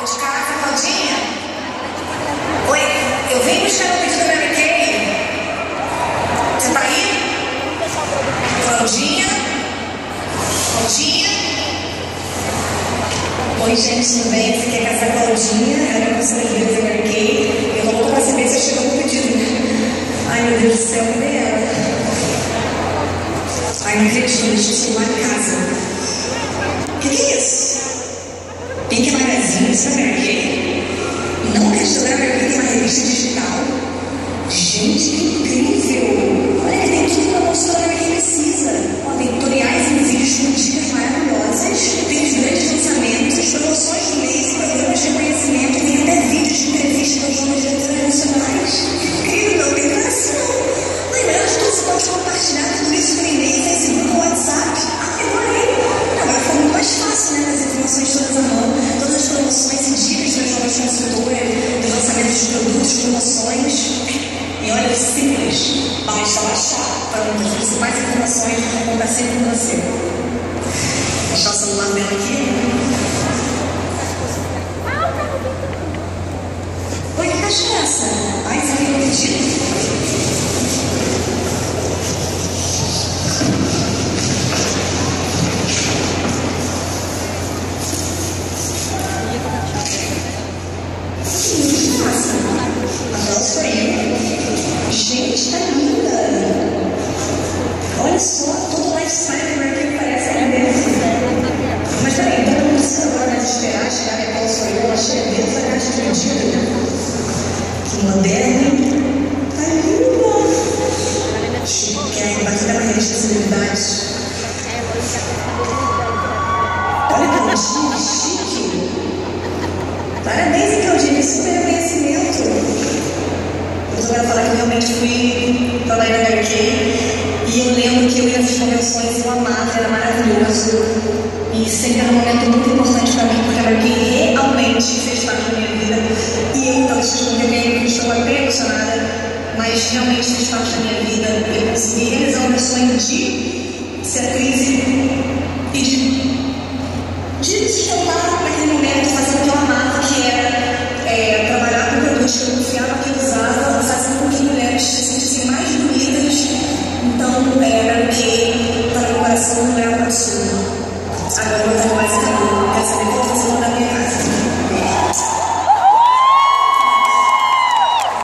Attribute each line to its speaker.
Speaker 1: De casa, Claudinha? Oi, eu vim buscar o pedido da Mary Kay. Você tá aí? Claudinha? Claudinha? Oi, gente, tudo bem? Você quer casar com a Claudinha? Ela é a nossa igreja da Mary Kay. Eu tô louca pra saber se chegou no pedido. Ai, meu Deus do céu, cadê ela? Ai, não acredito, deixa o celular em casa. O que é isso? Pink Magazine, isso é Mary Kay? Não acredito, agora a Mary Kay tem uma revista digital. Gente, que incrível! Olha que tem tudo que uma consultora Mary Kay precisa. Ó, tem tutoriais e vídeos com dicas maravilhosas, tem os grandes lançamentos, promoções do mês, programas de reconhecimento, tem até vídeos de entrevista com os donos de diretores nacionais. Que incrível, tem coração! Lembrando que você pode compartilhar tudo isso no e-mail, Facebook ou WhatsApp. Adorei! Agora foi muito mais fácil, né? As informações todas à mão, todas as promoções e dicas das novas consultoras, dos lançamentos de produtos, promoções. E olha, é simples. Basta baixar para as principais informações que vão contar sempre com você. Vou deixar o celular dela aqui. Oi, que caixa é essa? Ai, você tem um pedido? Gente, tá linda! Olha só, todo o lifestyle da Mary Kay parece aqui dentro. Mas peraí, todo mundo precisa agora mais esperar chegar a Nicole Soyou, ela chega dentro da caixa de pedido. Que moderno! Tá linda! Chique, vai dar uma revista de celebridades. Olha que Claudinha, chique! Parabéns, Claudinha, super reconhecimento! Eu quero falar que eu realmente fui para lá na Mary Kay e eu lembro que eu ia nas convenções e eu amava, era maravilhoso e sempre era um momento muito importante para mim porque a Mary Kay realmente fez parte da minha vida e eu talvez seja um remédio que estou bem emocionada, mas realmente fez parte da minha vida. Eu consegui realizar o meu sonho de ser atriz e de sustentar naquele momento